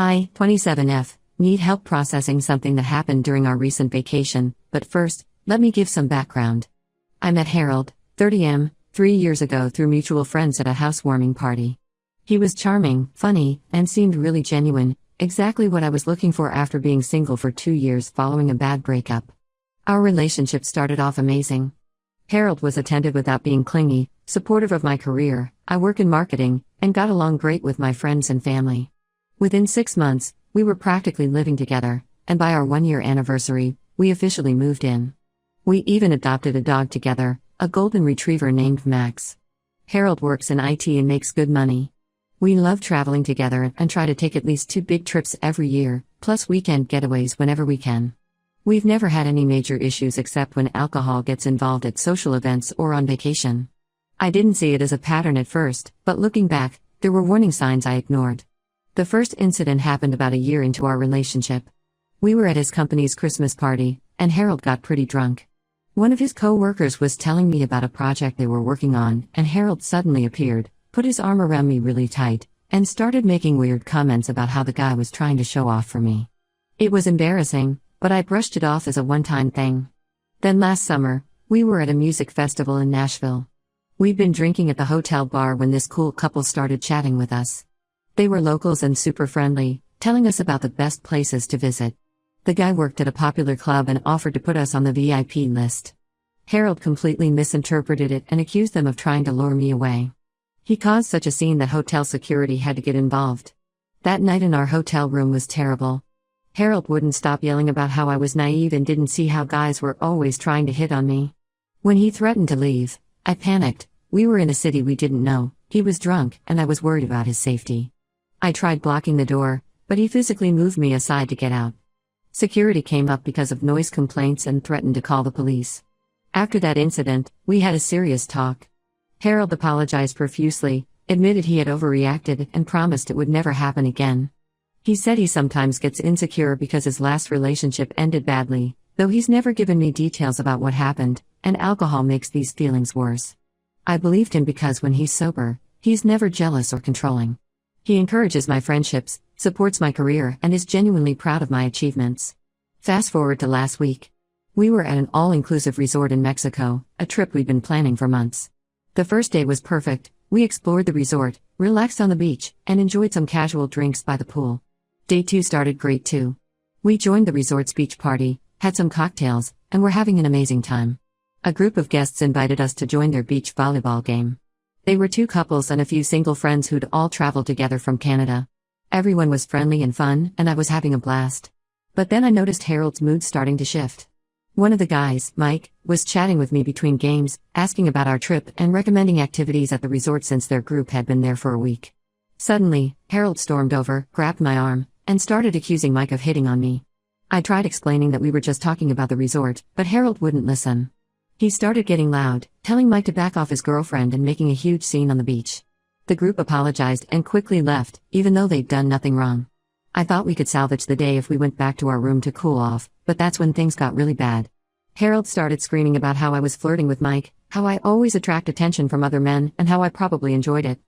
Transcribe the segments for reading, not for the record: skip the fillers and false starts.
I, 27F, need help processing something that happened during our recent vacation, but first, let me give some background. I met Harold, 30M, 3 years ago through mutual friends at a housewarming party. He was charming, funny, and seemed really genuine, exactly what I was looking for after being single for 2 years following a bad breakup. Our relationship started off amazing. Harold was attentive without being clingy, supportive of my career, I work in marketing, and got along great with my friends and family. Within 6 months, we were practically living together, and by our 1-year anniversary, we officially moved in. We even adopted a dog together, a golden retriever named Max. Harold works in IT and makes good money. We love traveling together and try to take at least 2 big trips every year, plus weekend getaways whenever we can. We've never had any major issues except when alcohol gets involved at social events or on vacation. I didn't see it as a pattern at first, but looking back, there were warning signs I ignored. The first incident happened about a year into our relationship. We were at his company's Christmas party, and Harold got pretty drunk. One of his co-workers was telling me about a project they were working on, and Harold suddenly appeared, put his arm around me really tight, and started making weird comments about how the guy was trying to show off for me. It was embarrassing, but I brushed it off as a one-time thing. Then last summer, we were at a music festival in Nashville. We'd been drinking at the hotel bar when this cool couple started chatting with us. They were locals and super friendly, telling us about the best places to visit. The guy worked at a popular club and offered to put us on the VIP list. Harold completely misinterpreted it and accused them of trying to lure me away. He caused such a scene that hotel security had to get involved. That night in our hotel room was terrible. Harold wouldn't stop yelling about how I was naive and didn't see how guys were always trying to hit on me. When he threatened to leave, I panicked. We were in a city we didn't know, he was drunk, and I was worried about his safety. I tried blocking the door, but he physically moved me aside to get out. Security came up because of noise complaints and threatened to call the police. After that incident, we had a serious talk. Harold apologized profusely, admitted he had overreacted, and promised it would never happen again. He said he sometimes gets insecure because his last relationship ended badly, though he's never given me details about what happened, and alcohol makes these feelings worse. I believed him because when he's sober, he's never jealous or controlling. He encourages my friendships, supports my career, and is genuinely proud of my achievements. Fast forward to last week. We were at an all-inclusive resort in Mexico, a trip we'd been planning for months. The first day was perfect. We explored the resort, relaxed on the beach, and enjoyed some casual drinks by the pool. Day 2 started great too. We joined the resort's beach party, had some cocktails, and were having an amazing time. A group of guests invited us to join their beach volleyball game. They were 2 couples and a few single friends who'd all traveled together from Canada. Everyone was friendly and fun, and I was having a blast. But then I noticed Harold's mood starting to shift. One of the guys, Mike, was chatting with me between games, asking about our trip and recommending activities at the resort since their group had been there for a week. Suddenly, Harold stormed over, grabbed my arm, and started accusing Mike of hitting on me. I tried explaining that we were just talking about the resort, but Harold wouldn't listen. He started getting loud, telling Mike to back off his girlfriend and making a huge scene on the beach. The group apologized and quickly left, even though they'd done nothing wrong. I thought we could salvage the day if we went back to our room to cool off, but that's when things got really bad. Harold started screaming about how I was flirting with Mike, how I always attract attention from other men, and how I probably enjoyed it.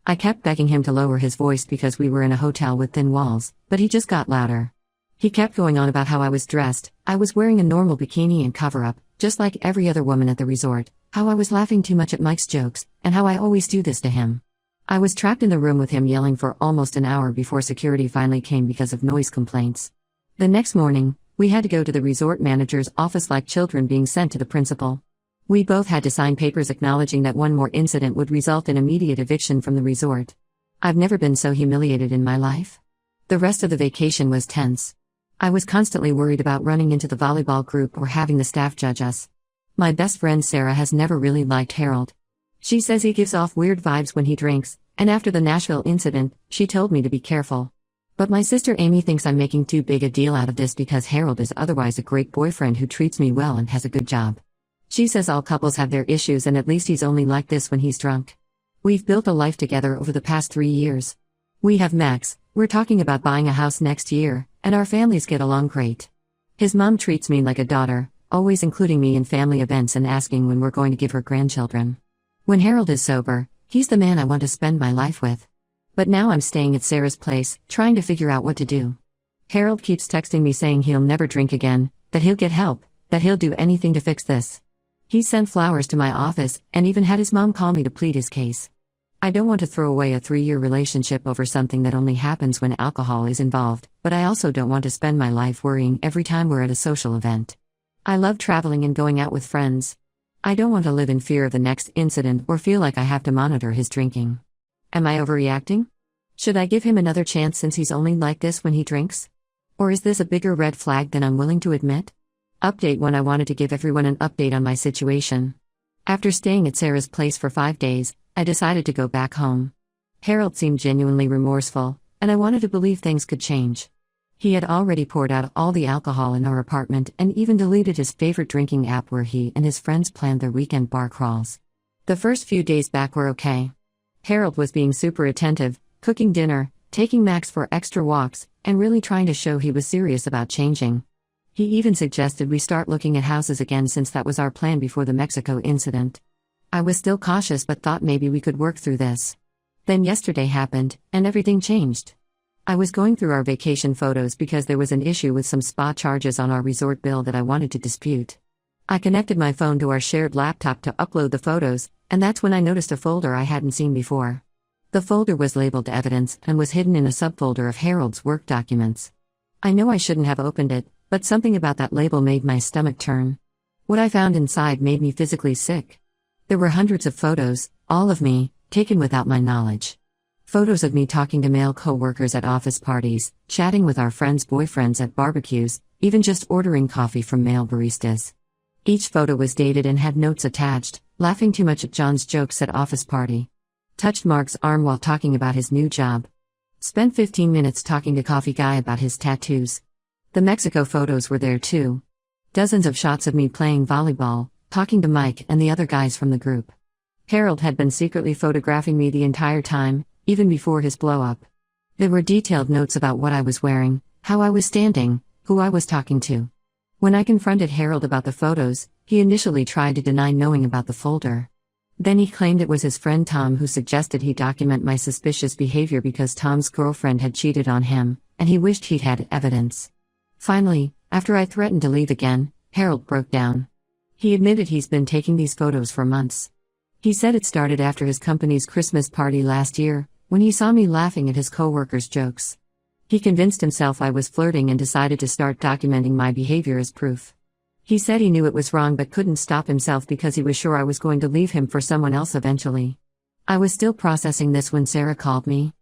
I kept begging him to lower his voice because we were in a hotel with thin walls, but he just got louder. He kept going on about how I was dressed. I was wearing a normal bikini and cover-up, just like every other woman at the resort, how I was laughing too much at Mike's jokes, and how I always do this to him. I was trapped in the room with him yelling for almost an hour before security finally came because of noise complaints. The next morning, we had to go to the resort manager's office like children being sent to the principal. We both had to sign papers acknowledging that one more incident would result in immediate eviction from the resort. I've never been so humiliated in my life. The rest of the vacation was tense. I was constantly worried about running into the volleyball group or having the staff judge us. My best friend Sarah has never really liked Harold. She says he gives off weird vibes when he drinks, and after the Nashville incident, she told me to be careful. But my sister Amy thinks I'm making too big a deal out of this because Harold is otherwise a great boyfriend who treats me well and has a good job. She says all couples have their issues and at least he's only like this when he's drunk. We've built a life together over the past 3 years. We have Max, we're talking about buying a house next year, and our families get along great. His mom treats me like a daughter, always including me in family events and asking when we're going to give her grandchildren. When Harold is sober, he's the man I want to spend my life with. But now I'm staying at Sarah's place, trying to figure out what to do. Harold keeps texting me saying he'll never drink again, that he'll get help, that he'll do anything to fix this. He sent flowers to my office, and even had his mom call me to plead his case. I don't want to throw away a 3-year relationship over something that only happens when alcohol is involved, but I also don't want to spend my life worrying every time we're at a social event. I love traveling and going out with friends. I don't want to live in fear of the next incident or feel like I have to monitor his drinking. Am I overreacting? Should I give him another chance since he's only like this when he drinks? Or is this a bigger red flag than I'm willing to admit? Update 1: I wanted to give everyone an update on my situation. After staying at Sarah's place for 5 days, I decided to go back home. Harold seemed genuinely remorseful, and I wanted to believe things could change. He had already poured out all the alcohol in our apartment and even deleted his favorite drinking app where he and his friends planned their weekend bar crawls. The first few days back were okay. Harold was being super attentive, cooking dinner, taking Max for extra walks, and really trying to show he was serious about changing. He even suggested we start looking at houses again since that was our plan before the Mexico incident. I was still cautious but thought maybe we could work through this. Then yesterday happened, and everything changed. I was going through our vacation photos because there was an issue with some spa charges on our resort bill that I wanted to dispute. I connected my phone to our shared laptop to upload the photos, and that's when I noticed a folder I hadn't seen before. The folder was labeled Evidence and was hidden in a subfolder of Harold's work documents. I know I shouldn't have opened it, but something about that label made my stomach turn. What I found inside made me physically sick. There were hundreds of photos, all of me, taken without my knowledge. Photos of me talking to male co-workers at office parties, chatting with our friends' boyfriends at barbecues, even just ordering coffee from male baristas. Each photo was dated and had notes attached: laughing too much at John's jokes at office party. Touched Mark's arm while talking about his new job. Spent 15 minutes talking to coffee guy about his tattoos. The Mexico photos were there too. Dozens of shots of me playing volleyball, talking to Mike and the other guys from the group. Harold had been secretly photographing me the entire time, even before his blow-up. There were detailed notes about what I was wearing, how I was standing, who I was talking to. When I confronted Harold about the photos, he initially tried to deny knowing about the folder. Then he claimed it was his friend Tom who suggested he document my suspicious behavior because Tom's girlfriend had cheated on him, and he wished he'd had evidence. Finally, after I threatened to leave again, Harold broke down. He admitted he's been taking these photos for months. He said it started after his company's Christmas party last year, when he saw me laughing at his coworkers' jokes. He convinced himself I was flirting and decided to start documenting my behavior as proof. He said he knew it was wrong but couldn't stop himself because he was sure I was going to leave him for someone else eventually. I was still processing this when Sarah called me.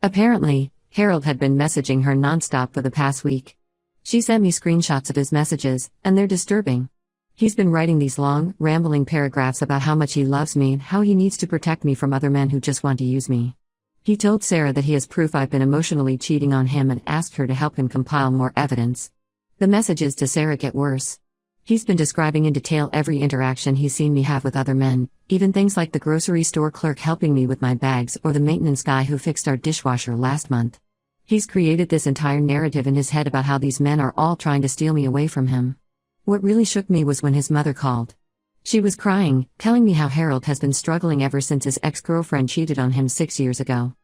Apparently, Harold had been messaging her nonstop for the past week. She sent me screenshots of his messages, and they're disturbing. He's been writing these long, rambling paragraphs about how much he loves me and how he needs to protect me from other men who just want to use me. He told Sarah that he has proof I've been emotionally cheating on him and asked her to help him compile more evidence. The messages to Sarah get worse. He's been describing in detail every interaction he's seen me have with other men, even things like the grocery store clerk helping me with my bags or the maintenance guy who fixed our dishwasher last month. He's created this entire narrative in his head about how these men are all trying to steal me away from him. What really shook me was when his mother called. She was crying, telling me how Harold has been struggling ever since his ex-girlfriend cheated on him 6 years ago.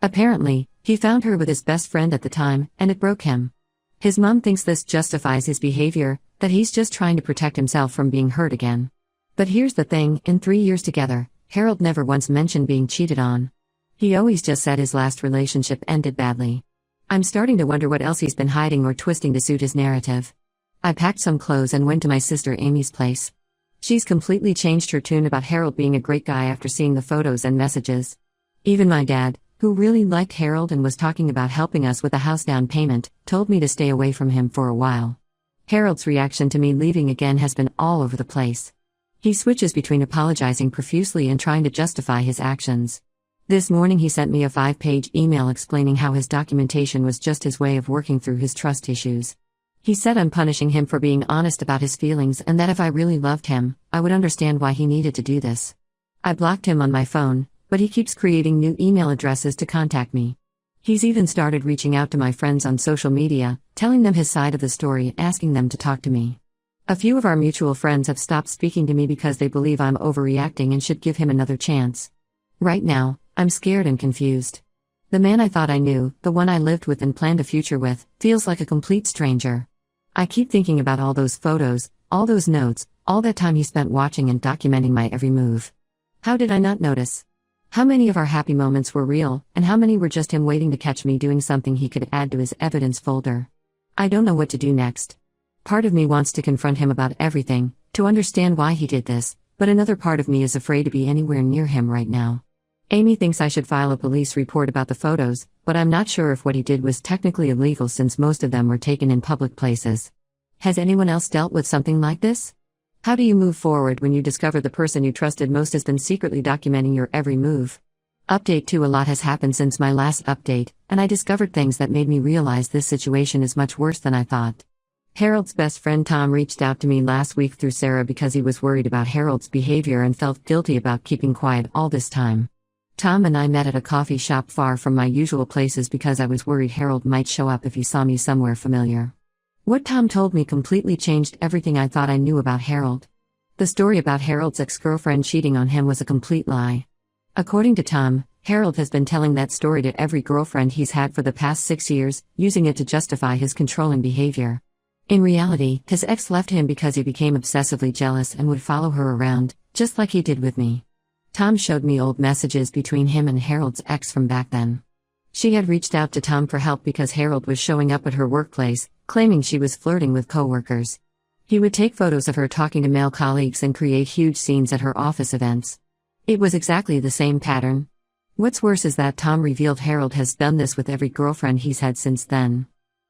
Apparently, he found her with his best friend at the time, and it broke him. His mom thinks this justifies his behavior, that he's just trying to protect himself from being hurt again. But here's the thing, in 3 years together, Harold never once mentioned being cheated on. He always just said his last relationship ended badly. I'm starting to wonder what else he's been hiding or twisting to suit his narrative. I packed some clothes and went to my sister Amy's place. She's completely changed her tune about Harold being a great guy after seeing the photos and messages. Even my dad, who really liked Harold and was talking about helping us with a house down payment, told me to stay away from him for a while. Harold's reaction to me leaving again has been all over the place. He switches between apologizing profusely and trying to justify his actions. This morning he sent me a 5-page email explaining how his documentation was just his way of working through his trust issues. He said I'm punishing him for being honest about his feelings and that if I really loved him, I would understand why he needed to do this. I blocked him on my phone, but he keeps creating new email addresses to contact me. He's even started reaching out to my friends on social media, telling them his side of the story and asking them to talk to me. A few of our mutual friends have stopped speaking to me because they believe I'm overreacting and should give him another chance. Right now, I'm scared and confused. The man I thought I knew, the one I lived with and planned a future with, feels like a complete stranger. I keep thinking about all those photos, all those notes, all that time he spent watching and documenting my every move. How did I not notice? How many of our happy moments were real, and how many were just him waiting to catch me doing something he could add to his evidence folder? I don't know what to do next. Part of me wants to confront him about everything, to understand why he did this, but another part of me is afraid to be anywhere near him right now. Amy thinks I should file a police report about the photos, but I'm not sure if what he did was technically illegal since most of them were taken in public places. Has anyone else dealt with something like this? How do you move forward when you discover the person you trusted most has been secretly documenting your every move? Update 2. A lot has happened since my last update, and I discovered things that made me realize this situation is much worse than I thought. Harold's best friend Tom reached out to me last week through Sarah because he was worried about Harold's behavior and felt guilty about keeping quiet all this time. Tom and I met at a coffee shop far from my usual places because I was worried Harold might show up if he saw me somewhere familiar. What Tom told me completely changed everything I thought I knew about Harold. The story about Harold's ex-girlfriend cheating on him was a complete lie. According to Tom, Harold has been telling that story to every girlfriend he's had for the past 6 years, using it to justify his controlling behavior. In reality, his ex left him because he became obsessively jealous and would follow her around, just like he did with me. Tom showed me old messages between him and Harold's ex from back then. She had reached out to Tom for help because Harold was showing up at her workplace, claiming she was flirting with coworkers. He would take photos of her talking to male colleagues and create huge scenes at her office events. It was exactly the same pattern. What's worse is that Tom revealed Harold has done this with every girlfriend he's had since then.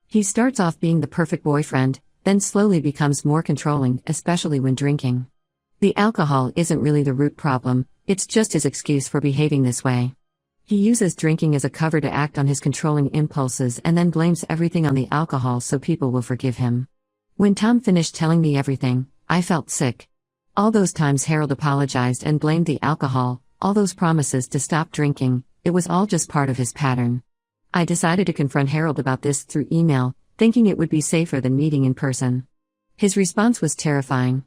He starts off being the perfect boyfriend, then slowly becomes more controlling, especially when drinking. The alcohol isn't really the root problem, it's just his excuse for behaving this way. He uses drinking as a cover to act on his controlling impulses and then blames everything on the alcohol so people will forgive him. When Tom finished telling me everything, I felt sick. All those times Harold apologized and blamed the alcohol, all those promises to stop drinking, it was all just part of his pattern. I decided to confront Harold about this through email, thinking it would be safer than meeting in person. His response was terrifying.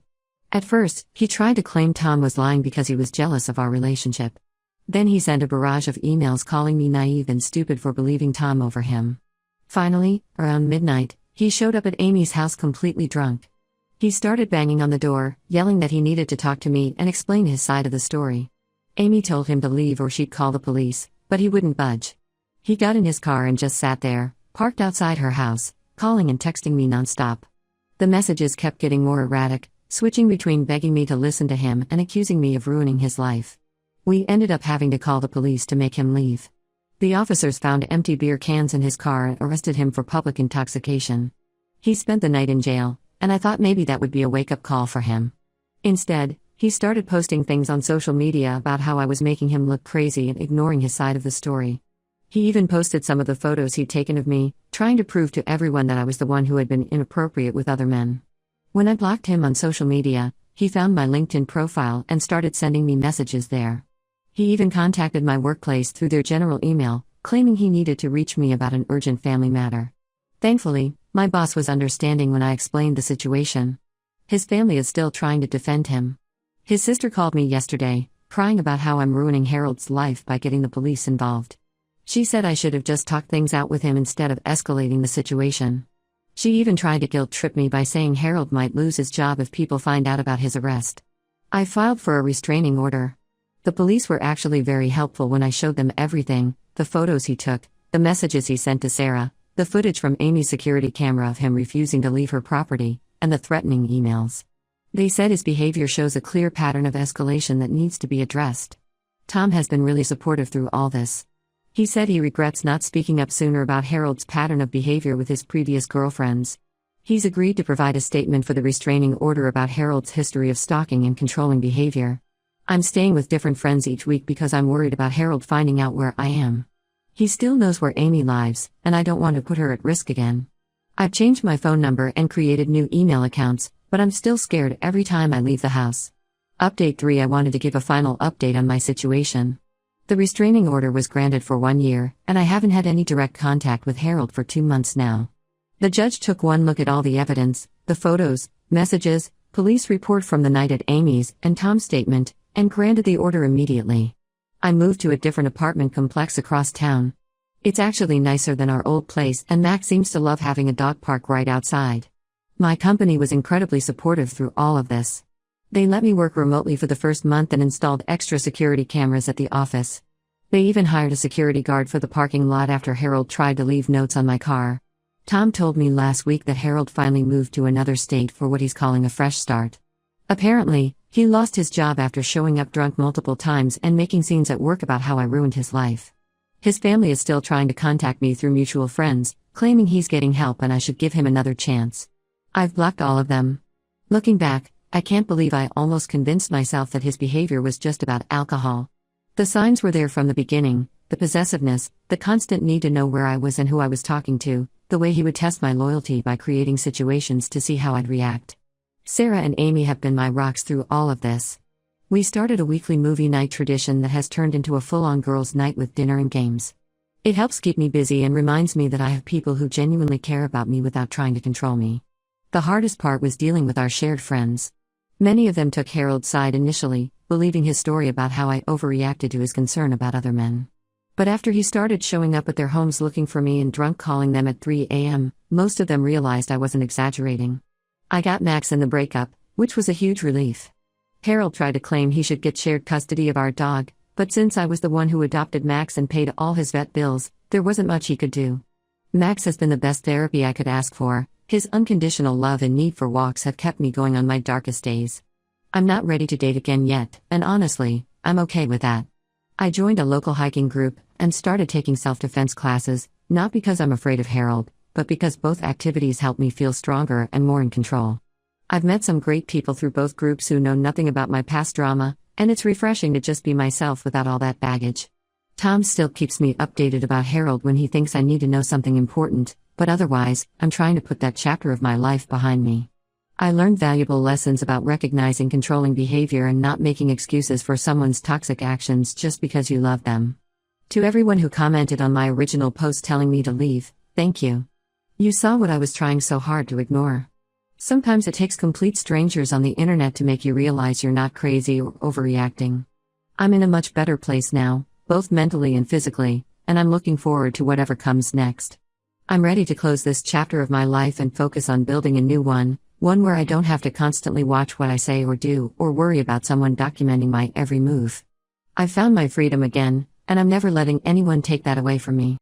At first, he tried to claim Tom was lying because he was jealous of our relationship. Then he sent a barrage of emails calling me naive and stupid for believing Tom over him. Finally, around midnight, he showed up at Amy's house completely drunk. He started banging on the door, yelling that he needed to talk to me and explain his side of the story. Amy told him to leave or she'd call the police, but he wouldn't budge. He got in his car and just sat there, parked outside her house, calling and texting me nonstop. The messages kept getting more erratic, switching between begging me to listen to him and accusing me of ruining his life. We ended up having to call the police to make him leave. The officers found empty beer cans in his car and arrested him for public intoxication. He spent the night in jail, and I thought maybe that would be a wake-up call for him. Instead, he started posting things on social media about how I was making him look crazy and ignoring his side of the story. He even posted some of the photos he'd taken of me, trying to prove to everyone that I was the one who had been inappropriate with other men. When I blocked him on social media, he found my LinkedIn profile and started sending me messages there. He even contacted my workplace through their general email, claiming he needed to reach me about an urgent family matter. Thankfully, my boss was understanding when I explained the situation. His family is still trying to defend him. His sister called me yesterday, crying about how I'm ruining Harold's life by getting the police involved. She said I should have just talked things out with him instead of escalating the situation. She even tried to guilt-trip me by saying Harold might lose his job if people find out about his arrest. I filed for a restraining order. The police were actually very helpful when I showed them everything, the photos he took, the messages he sent to Sarah, the footage from Amy's security camera of him refusing to leave her property, and the threatening emails. They said his behavior shows a clear pattern of escalation that needs to be addressed. Tom has been really supportive through all this. He said he regrets not speaking up sooner about Harold's pattern of behavior with his previous girlfriends. He's agreed to provide a statement for the restraining order about Harold's history of stalking and controlling behavior. I'm staying with different friends each week because I'm worried about Harold finding out where I am. He still knows where Amy lives, and I don't want to put her at risk again. I've changed my phone number and created new email accounts, but I'm still scared every time I leave the house. Update 3. I wanted to give a final update on my situation. The restraining order was granted for 1 year, and I haven't had any direct contact with Harold for 2 months now. The judge took one look at all the evidence, the photos, messages, police report from the night at Amy's, and Tom's statement, and granted the order immediately. I moved to a different apartment complex across town. It's actually nicer than our old place, and Max seems to love having a dog park right outside. My company was incredibly supportive through all of this. They let me work remotely for the first month and installed extra security cameras at the office. They even hired a security guard for the parking lot after Harold tried to leave notes on my car. Tom told me last week that Harold finally moved to another state for what he's calling a fresh start. Apparently, he lost his job after showing up drunk multiple times and making scenes at work about how I ruined his life. His family is still trying to contact me through mutual friends, claiming he's getting help and I should give him another chance. I've blocked all of them. Looking back, I can't believe I almost convinced myself that his behavior was just about alcohol. The signs were there from the beginning: the possessiveness, the constant need to know where I was and who I was talking to, the way he would test my loyalty by creating situations to see how I'd react. Sarah and Amy have been my rocks through all of this. We started a weekly movie night tradition that has turned into a full-on girls' night with dinner and games. It helps keep me busy and reminds me that I have people who genuinely care about me without trying to control me. The hardest part was dealing with our shared friends. Many of them took Harold's side initially, believing his story about how I overreacted to his concern about other men. But after he started showing up at their homes looking for me and drunk calling them at 3 a.m., most of them realized I wasn't exaggerating. I got Max in the breakup, which was a huge relief. Harold tried to claim he should get shared custody of our dog, but since I was the one who adopted Max and paid all his vet bills, there wasn't much he could do. Max has been the best therapy I could ask for. His unconditional love and need for walks have kept me going on my darkest days. I'm not ready to date again yet, and honestly, I'm okay with that. I joined a local hiking group and started taking self-defense classes, not because I'm afraid of Harold, but because both activities help me feel stronger and more in control. I've met some great people through both groups who know nothing about my past drama, and it's refreshing to just be myself without all that baggage. Tom still keeps me updated about Harold when he thinks I need to know something important, but otherwise, I'm trying to put that chapter of my life behind me. I learned valuable lessons about recognizing controlling behavior and not making excuses for someone's toxic actions just because you love them. To everyone who commented on my original post telling me to leave, thank you. You saw what I was trying so hard to ignore. Sometimes it takes complete strangers on the internet to make you realize you're not crazy or overreacting. I'm in a much better place now, both mentally and physically, and I'm looking forward to whatever comes next. I'm ready to close this chapter of my life and focus on building a new one where I don't have to constantly watch what I say or do or worry about someone documenting my every move. I've found my freedom again, and I'm never letting anyone take that away from me.